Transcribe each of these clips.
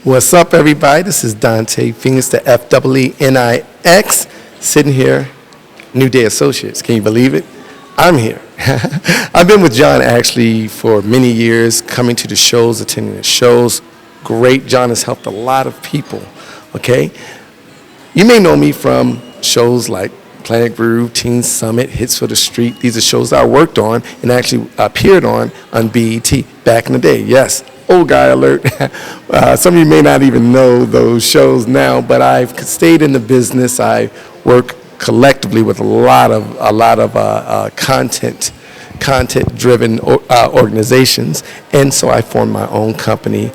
What's up, everybody? This is Dante Phoenix, the FEENIX, sitting here, New Day Associates. Can you believe it? I'm here. I've been with John actually for many years, coming to the shows, attending the shows. Great. John has helped a lot of people, okay? You may know me from shows like Planet Groove, Teen Summit, Hits for the Street. These are shows I worked on and actually appeared on BET back in the day. Yes, old guy alert. Some of you may not even know those shows now, but I've stayed in the business. I work collectively with a lot of content-driven organizations, and so I formed my own company,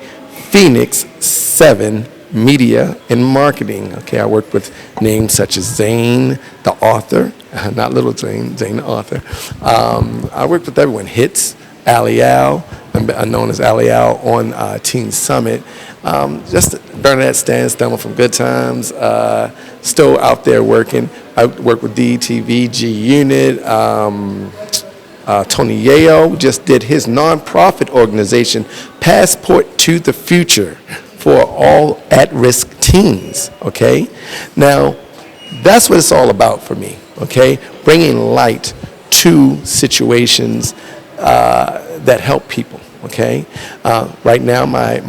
Phoenix 7 Media and Marketing. Okay, I work with names such as Zane, the author, not Little Zane, Zane the author. I work with everyone. Hits, Ali Al, I'm known as Ali Al on Teen Summit. Just Bernadette Stansdummer from Good Times, still out there working. I work with DTV, G Unit. Tony Yeo just did his nonprofit organization, Passport to the Future, for all at-risk teens, okay? Now, that's what it's all about for me, okay? Bringing light to situations that help people, okay? Right now, my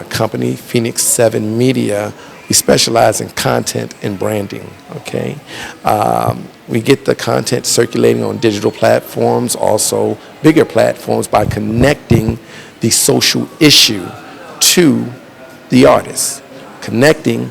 company, Phoenix 7 Media, we specialize in content and branding, okay? We get the content circulating on digital platforms, also bigger platforms, by connecting the social issue to the artist, connecting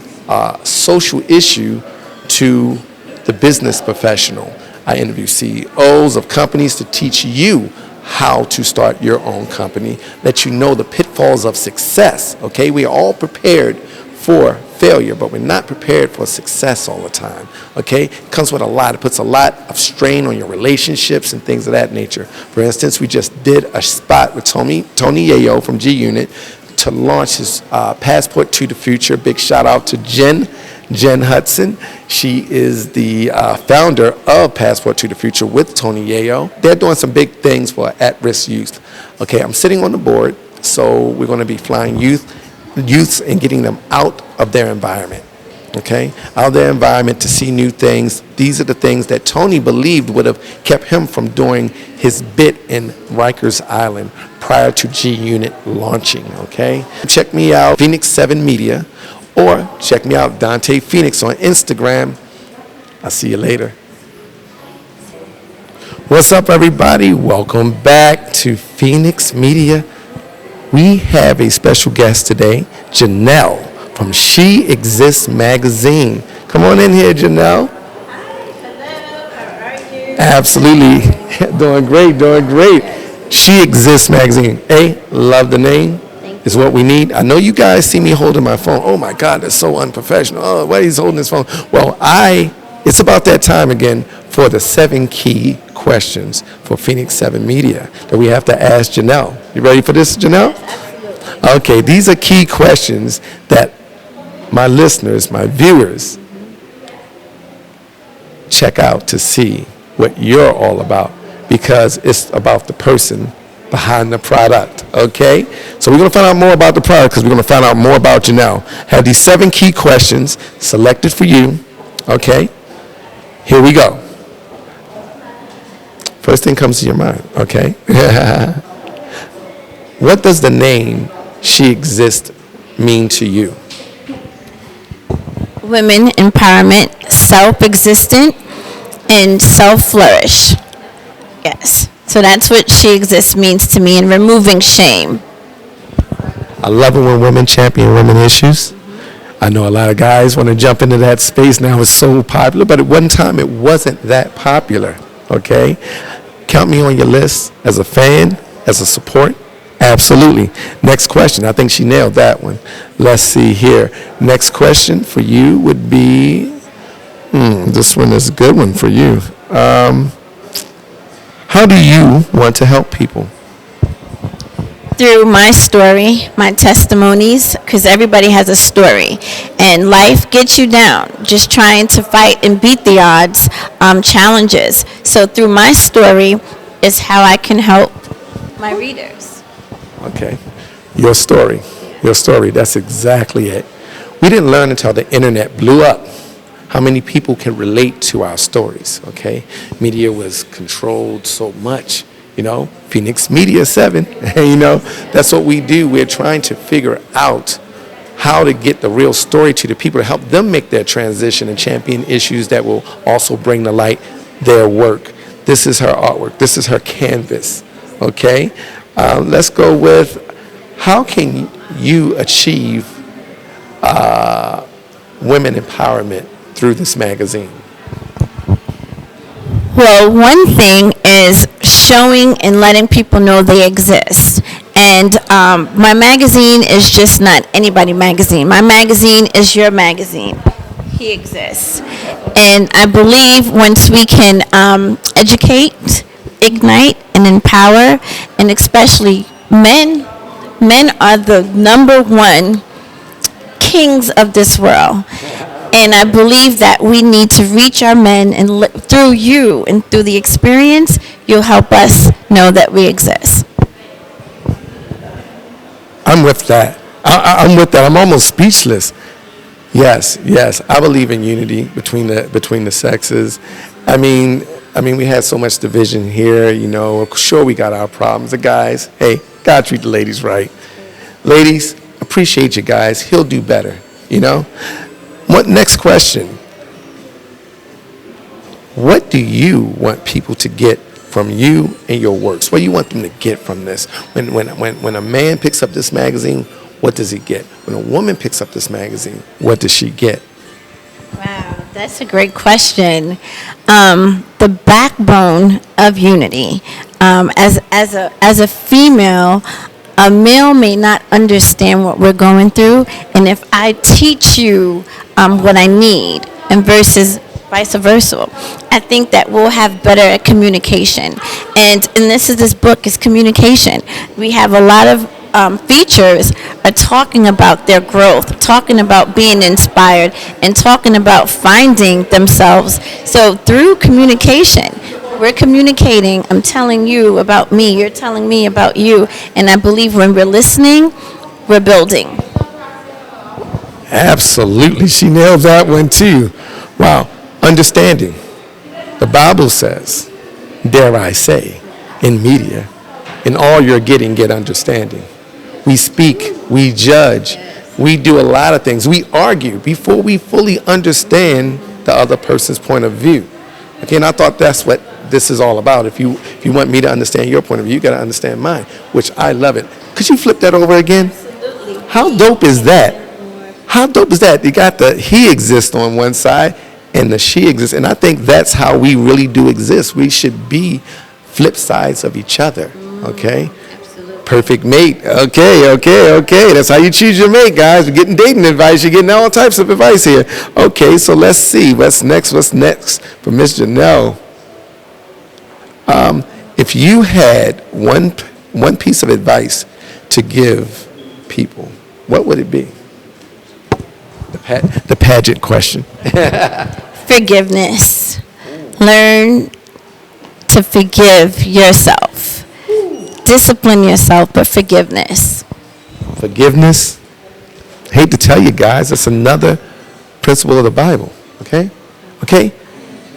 social issue to the business professional. I interview CEOs of companies to teach you how to start your own company, let you know the pitfalls of success, okay? We are all prepared for failure, but we're not prepared for success all the time, okay? It comes with it puts a lot of strain on your relationships and things of that nature. For instance, we just did a spot with Tony Yeo from G Unit to launch his Passport to the Future. Big shout out to Jen Hudson. She is the founder of Passport to the Future with Tony Yeo. They're doing some big things for at-risk youth. Okay, I'm sitting on the board, so we're going to be flying youths and getting them out of their environment. Okay, out of their environment to see new things. These are the things that Tony believed would have kept him from doing his bit in Rikers Island prior to G Unit launching, okay? Check me out, Phoenix 7 Media, or check me out, Dante Phoenix on Instagram. I'll see you later. What's up, everybody? Welcome back to Phoenix Media. We have a special guest today, Janelle from She Exists Magazine. Come on in here, Janelle. Hi, hello, how are you? Absolutely, doing great. She Exists Magazine. Love the name. Is what we need. I know you guys see me holding my phone. Oh my God, that's so unprofessional. Oh, why he's holding his phone? Well, it's about that time again for the 7 key questions for Phoenix 7 Media that we have to ask Janelle. You ready for this, Janelle? Absolutely. Okay, these are key questions that my listeners, my viewers, check out to see what you're all about, because it's about the person behind the product, okay? So we're going to find out more about the product because we're going to find out more about you now. Have these 7 key questions selected for you, okay? Here we go. First thing comes to your mind, okay? What does the name She Exists mean to you? Women empowerment, self-existent, and self-flourish. Yes. So that's what She Exists means to me, and removing shame. I love it when women champion women issues. I know a lot of guys want to jump into that space now. It's so popular, but at one time it wasn't that popular, okay? Count me on your list as a fan, as a support. Absolutely. Next question. I think she nailed that one. Let's see here. Next question for you would be, this one is a good one for you. How do you want to help people? Through my story, my testimonies, because everybody has a story, and life gets you down just trying to fight and beat the odds, challenges. So through my story is how I can help my readers. Okay. Your story. Yeah. Your story, that's exactly it. We didn't learn until the internet blew up how many people can relate to our stories, okay? Media was controlled so much, Phoenix Media 7, that's what we do. We're trying to figure out how to get the real story to the people to help them make their transition and champion issues that will also bring to light their work. This is her artwork. This is her canvas, okay? Let's go with, how can you achieve women empowerment through this magazine? Well, one thing is showing and letting people know they exist. And my magazine is just not anybody magazine. My magazine is your magazine. He exists. And I believe once we can educate, ignite, and empower, and especially men are the number one kings of this world. And I believe that we need to reach our men, and through you and through the experience, you'll help us know that we exist. I'm with that. I'm with that. I'm almost speechless. Yes. I believe in unity between the sexes. I mean, we had so much division here. Sure, we got our problems. The guys, hey, gotta treat the ladies right. Ladies, appreciate you guys. He'll do better. What next question? What do you want people to get from you and your works? What do you want them to get from this? When a man picks up this magazine, what does he get? When a woman picks up this magazine, what does she get? Wow, that's a great question. The backbone of unity. As a female, a male may not understand what we're going through, and if I teach you what I need, and versus vice versa, I think that we'll have better communication. And this book is communication. We have a lot of features are talking about their growth, talking about being inspired, and talking about finding themselves. So through communication, we're communicating. I'm telling you about me. You're telling me about you. And I believe when we're listening, we're building. Absolutely. She nailed that one too. Wow. Understanding. The Bible says, dare I say, in media, in all you're getting, get understanding. We speak, we judge, we do a lot of things. We argue before we fully understand the other person's point of view. Okay, and I thought that's what this is all about. If you want me to understand your point of view, you got to understand mine, which I love it. Could you flip that over again? Absolutely. How dope is that? How dope is that? You got the he exists on one side and the she exists. And I think that's how we really do exist. We should be flip sides of each other. Okay? Absolutely. Perfect mate. Okay. That's how you choose your mate, guys. We're getting dating advice. You're getting all types of advice here. Okay, so let's see. What's next for Miss Janelle? If you had one piece of advice to give people, what would it be? The pageant question. Forgiveness. Learn to forgive yourself. Discipline yourself, but forgiveness. Forgiveness. Hate to tell you guys, that's another principle of the Bible. Okay?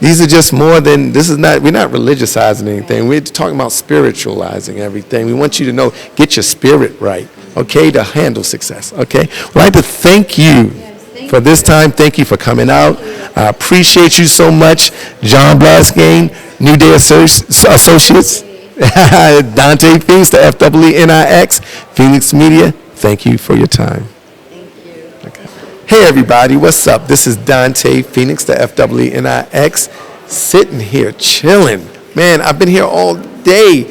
These are just more than, we're not religiousizing anything. We're talking about spiritualizing everything. We want you to know, get your spirit right, okay, to handle success, okay? I'd like to thank you for this time. Thank you for coming out. I appreciate you so much. John Blasgain, New Day Associates, Dante Phoenix, the FEENIX, Phoenix Media, thank you for your time. Hey everybody, what's up? This is Dante Phoenix, the FEENIX, sitting here chilling. Man, I've been here all day.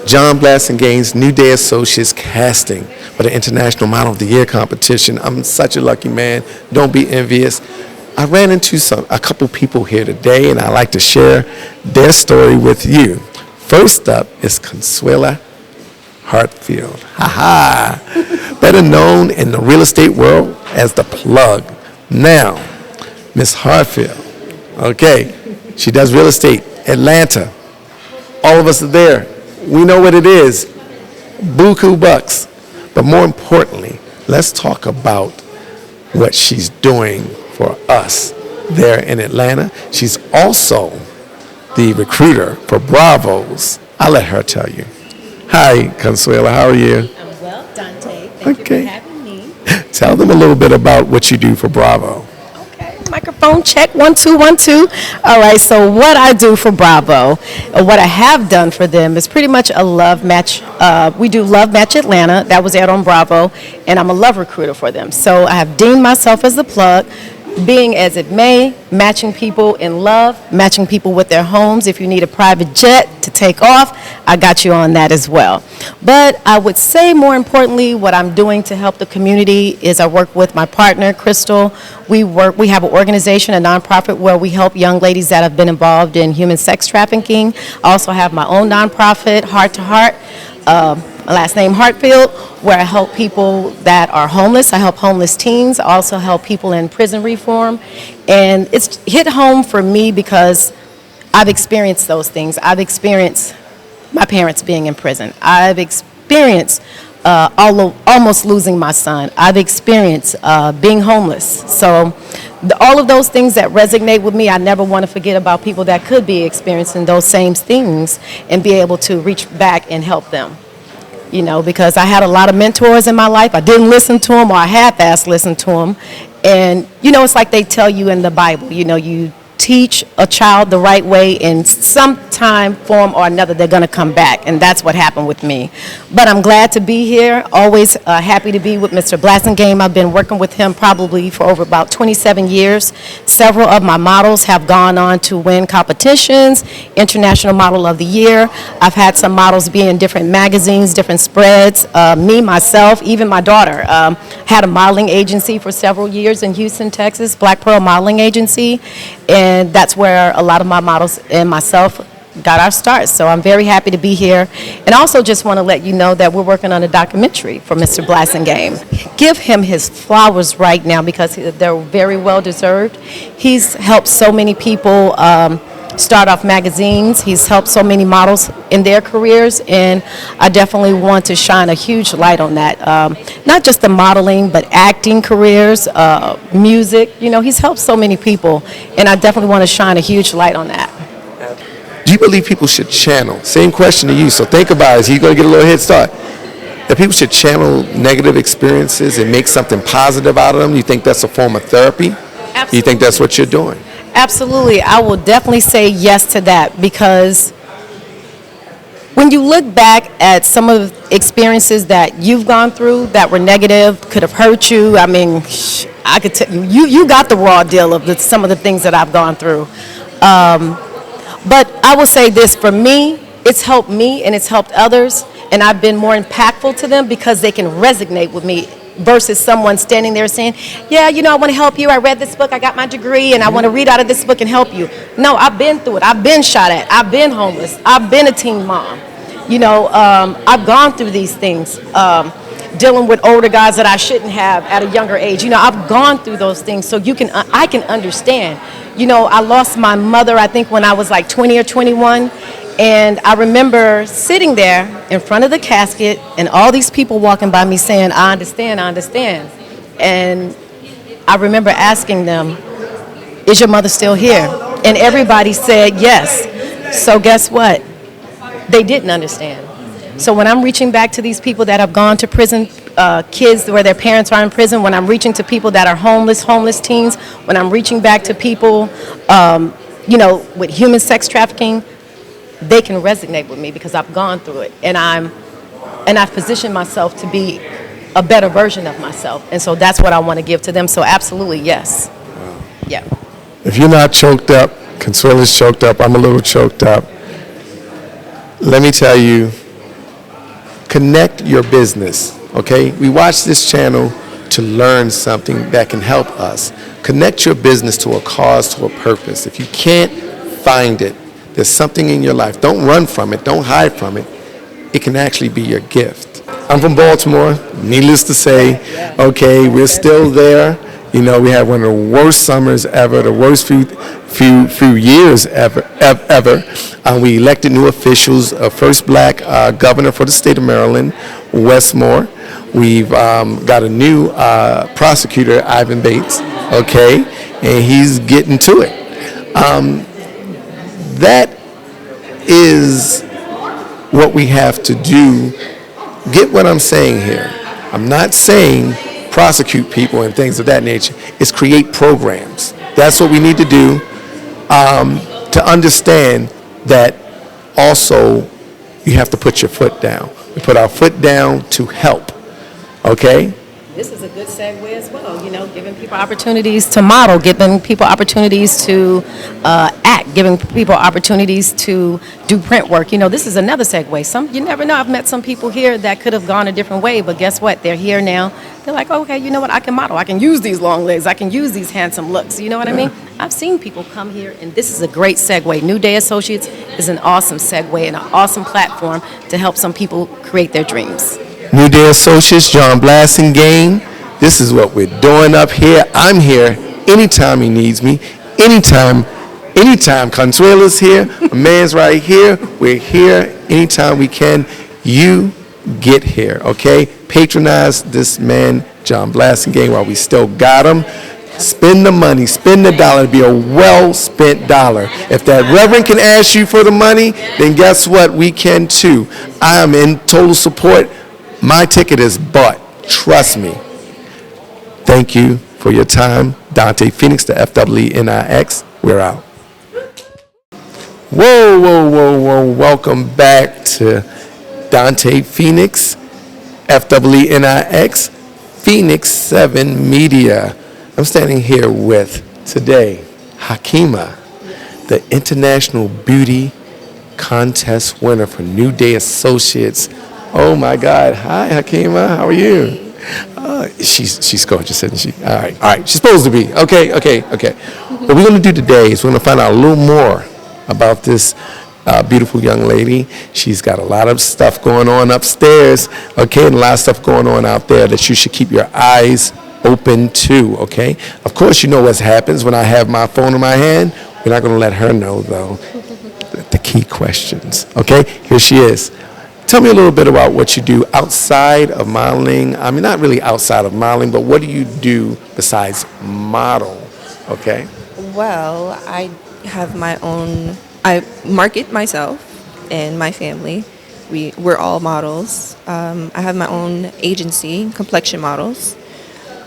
John Blasgain's New Day Associates casting for the International Model of the Year competition. I'm such a lucky man. Don't be envious. I ran into a couple people here today, and I like to share their story with you. First up is CONSWELLA HARTFIELD. Better known in the real estate world as the plug. Now, Miss Hartfield, okay, she does real estate, Atlanta. All of us are there. We know what it is. Buku bucks. But more importantly, let's talk about what she's doing for us there in Atlanta. She's also the recruiter for Bravos. I'll let her tell you. Hi, Consuela, how are you? I'm well, Dante. Thank you for having me. Tell them a little bit about what you do for Bravo. Okay, microphone check, 1 2 1 2. All right, so what I do for Bravo, what I have done for them is pretty much a love match. We do Love Match Atlanta. That was aired on Bravo, and I'm a love recruiter for them. So I have deemed myself as the plug. Being as it may, matching people in love, matching people with their homes. If you need a private jet to take off, I got you on that as well. But I would say more importantly, what I'm doing to help the community is I work with my partner, Crystal. We have an organization, a nonprofit, where we help young ladies that have been involved in human sex trafficking. I also have my own nonprofit, Heart to Heart. My last name HARTFIELD, where I help people that are homeless. I help homeless teens. I also help people in prison reform. And it's hit home for me because I've experienced those things. I've experienced my parents being in prison. I've experienced almost losing my son. I've experienced being homeless. So all of those things that resonate with me, I never want to forget about people that could be experiencing those same things and be able to reach back and help them. You know, because I had a lot of mentors in my life. I didn't listen to them, or I half-assed listen to them. And, you know, it's like they tell you in the Bible, you know, you teach a child the right way, in some time, form, or another, they're going to come back. And that's what happened with me. But I'm glad to be here. Always happy to be with Mr. Blassingame. I've been working with him probably for over about 27 years. Several of my models have gone on to win competitions, International Model of the Year. I've had some models be in different magazines, different spreads. Me, myself, even my daughter had a modeling agency for several years in Houston, Texas, Black Pearl Modeling Agency. And that's where a lot of my models and myself got our start. So I'm very happy to be here. And also just want to let you know that we're working on a documentary for Mr. Blassingame. Give him his flowers right now because they're very well deserved. He's helped so many people start off magazines. He's helped so many models in their careers, and I definitely want to shine a huge light on that. Not just the modeling, but acting careers, music. You know, he's helped so many people, and I definitely want to shine a huge light on that. Do you believe people should channel? Same question to you. So think about it. Is he going to get a little head start? That people should channel negative experiences and make something positive out of them? You think that's a form of therapy? Absolutely. You think that's what you're doing? Absolutely. I will definitely say yes to that, because when you look back at some of the experiences that you've gone through that were negative, could have hurt you, I mean, I could tell you, you got the raw deal of some of the things that I've gone through. But I will say this, for me, it's helped me and it's helped others, and I've been more impactful to them because they can resonate with me versus someone standing there saying, yeah, you know, I want to help you. I read this book. I got my degree, and I want to read out of this book and help you. No, I've been through it. I've been shot at. I've been homeless. I've been a teen mom. You know, I've gone through these things, dealing with older guys that I shouldn't have at a younger age. You know, I've gone through those things, so I can understand. You know, I lost my mother, I think, when I was like 20 or 21. And I remember sitting there in front of the casket and all these people walking by me saying, I understand, I understand. And I remember asking them, is your mother still here? And everybody said yes. So guess what? They didn't understand. So when I'm reaching back to these people that have gone to prison, kids where their parents are in prison, when I'm reaching to people that are homeless teens, when I'm reaching back to people, you know, with human sex trafficking, they can resonate with me because I've gone through it, and I've positioned myself to be a better version of myself, and so that's what I want to give to them. So absolutely, yes. Wow. Yeah. If you're not choked up, Consuela's choked up, I'm a little choked up. Let me tell you, connect your business, okay? We watch this channel to learn something that can help us. Connect your business to a cause, to a purpose. If you can't find it, there's something in your life. Don't run from it. Don't hide from it. It can actually be your gift. I'm from Baltimore, needless to say. Okay, we're still there. You know, we had one of the worst summers ever, the worst few years ever. We elected new officials, first black governor for the state of Maryland, Westmore. We've got a new prosecutor, Ivan Bates, okay, and he's getting to it. That is what we have to do. Get what I'm saying here. I'm not saying prosecute people and things of that nature. It's create programs. That's what we need to do, to understand that also you have to put your foot down. We put our foot down to help, okay? This is a good segue as well, you know, giving people opportunities to model, giving people opportunities to act, giving people opportunities to do print work. You know, this is another segue. You never know. I've met some people here that could have gone a different way, but guess what? They're here now. They're like, okay, you know what? I can model. I can use these long legs. I can use these handsome looks. You know what I mean? I've seen people come here, and this is a great segue. New Day Associates is an awesome segue and an awesome platform to help some people create their dreams. New Day Associates, John Blasingame. This is what we're doing up here. I'm here anytime he needs me. Anytime CONSWELLA's here. A man's right here. We're here anytime we can. You get here, okay? Patronize this man, John Blasingame, while we still got him. Spend the money, spend the dollar. It'll be a well-spent dollar. If that reverend can ask you for the money, then guess what? We can too. I am in total support. My ticket is bought. Trust me. Thank you for your time. Dante Phoenix, the FWNIX. We're out. Whoa. Welcome back to Dante Phoenix, FWNIX, Phoenix 7 Media. I'm standing here with, today, Hakima, the International Beauty Contest winner for New Day Associates. Oh my God. Hi, Hakima. How are you? She's gorgeous, isn't she? All right. She's supposed to be. Okay. What we're going to do today is we're going to find out a little more about this beautiful young lady. She's got a lot of stuff going on upstairs, okay, and a lot of stuff going on out there that you should keep your eyes open to, okay? Of course, you know what happens when I have my phone in my hand. We're not going to let her know, though, the key questions, okay? Here she is. Tell me a little bit about what you do outside of modeling. I mean, not really outside of modeling, but what do you do besides model, okay? Well, I have my own, I market myself and my family. We're all models. I have my own agency, Complexion Models.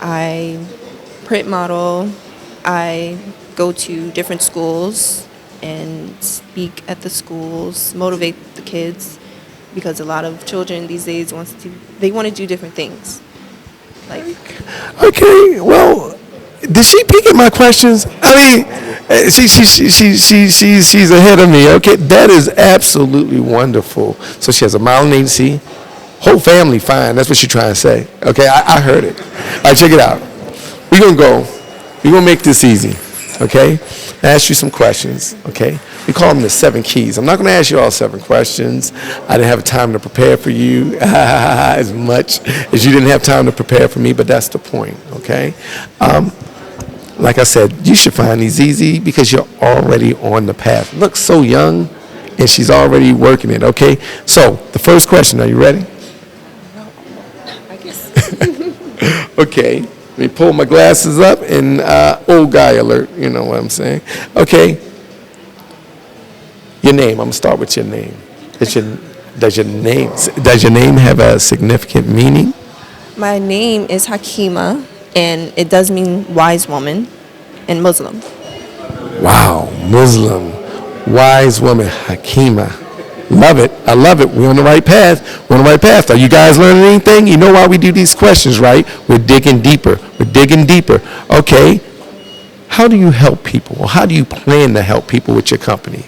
I print model. I go to different schools and speak at the schools, motivate the kids, because a lot of children these days want to do different things. Like, okay, well, did she peek at my questions? I mean, she's ahead of me. Okay, that is absolutely wonderful. So she has a modeling agency, whole family fine. That's what she's trying to say. Okay, I heard it. All right, check it out. We're gonna make this easy. Okay, I ask you some questions. Okay, we call them the 7 keys. I'm not gonna ask you all 7 questions. I didn't have time to prepare for you as much as you didn't have time to prepare for me, but that's the point. Okay. Like I said, you should find these easy because you're already on the path. Look so young, and she's already working it, okay? So, the first question, are you ready? I guess. Okay, let me pull my glasses up and old guy alert, you know what I'm saying? Okay, your name, I'm gonna start with your name. Does your name have a significant meaning? My name is Hakima, and it does mean wise woman in Muslim. Wow, Muslim, wise woman, Hakima. Love it. I love it. We're on the right path. Are you guys learning anything? You know why we do these questions, right? We're digging deeper. Okay. How do you help people? Or how do you plan to help people with your company?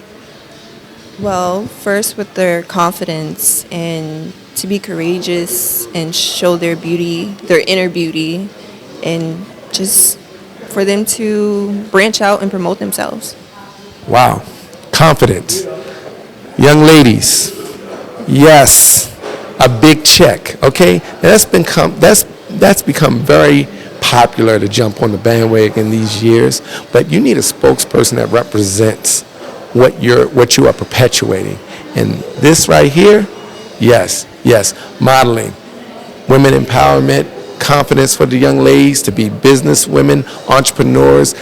Well, first with their confidence and to be courageous and show their beauty, their inner beauty, and just for them to branch out and promote themselves. Wow. Confidence. Young ladies, yes, a big check, okay? That's become very popular to jump on the bandwagon these years, but you need a spokesperson that represents what you are perpetuating. And this right here, yes, modeling, women empowerment, confidence for the young ladies to be business women, entrepreneurs,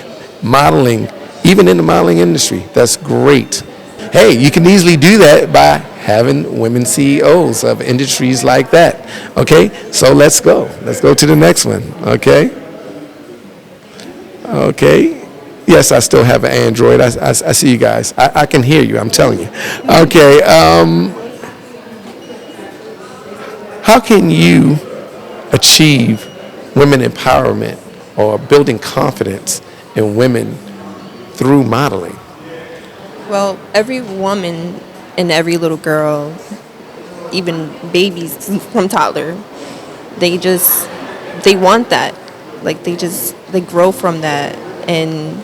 modeling, even in the modeling industry. That's great. Hey, you can easily do that by having women CEOs of industries like that. Okay, so let's go to the next one. Okay. Yes, I still have an Android. I see you guys. I can hear you, I'm telling you. Okay, how can you achieve women empowerment or building confidence in women through modeling? Well, every woman and every little girl, even babies from toddler, they want that. Like they grow from that. And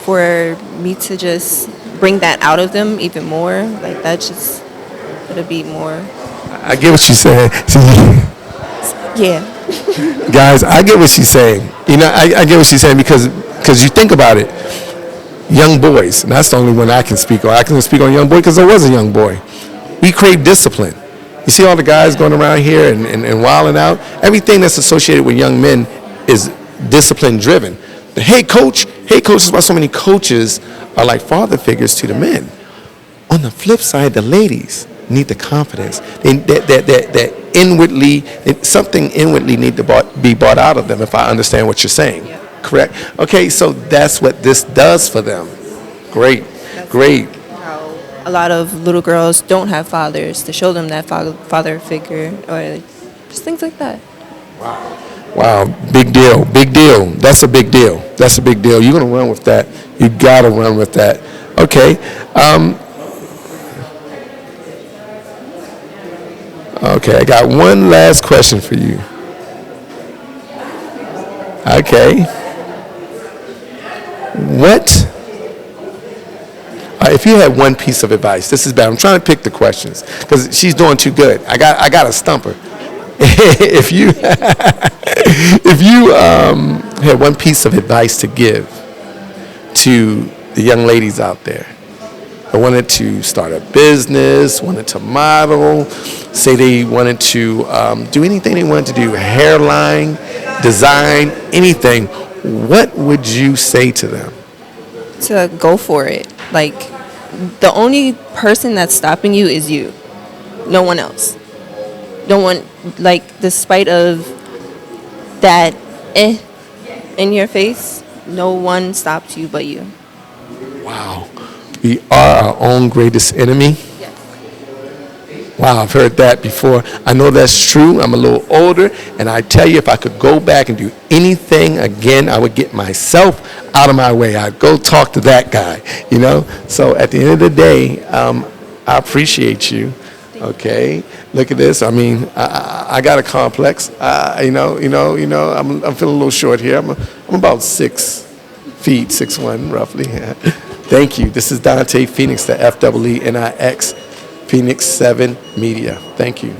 for me to just bring that out of them even more, like that's just gonna be more. I get what she's saying. Yeah. Guys, I get what she's saying. You know, I get what she's saying because you think about it, young boys, and that's the only one I can speak on. I can speak on young boy because I was a young boy. We crave discipline. You see all the guys going around here and wilding out. Everything that's associated with young men is discipline driven. The hey coach is why so many coaches are like father figures to the men. On the flip side, the ladies need the confidence. That inwardly, something inwardly need to be brought out of them, if I understand what you're saying. Yeah. Correct? Okay, so that's what this does for them. Great. How a lot of little girls don't have fathers to show them that father figure, or just things like that. Wow, big deal. That's a big deal. You're going to run with that. You got to run with that. Okay. Okay, I got one last question for you. Okay. If you had one piece of advice, this is bad. I'm trying to pick the questions because she's doing too good. I got to stump her. If you had one piece of advice to give to the young ladies out there that wanted to start a business, wanted to model, say they wanted to do anything they wanted to do, hairline, design, anything, what would you say to them? To go for it. Like, the only person that's stopping you is you. No one else. No one, like, despite of that in your face, no one stops you but you. Wow. We are our own greatest enemy. Yes. Wow, I've heard that before. I know that's true. I'm a little older, and I tell you, if I could go back and do anything again, I would get myself out of my way. I'd go talk to that guy, you know? So at the end of the day, I appreciate you. Okay, look at this. I mean, I got a complex. I'm feeling a little short here. I'm about 6 feet, 6'1", roughly. Thank you. This is Dante Phoenix, the FEENIX, Phoenix 7 Media. Thank you.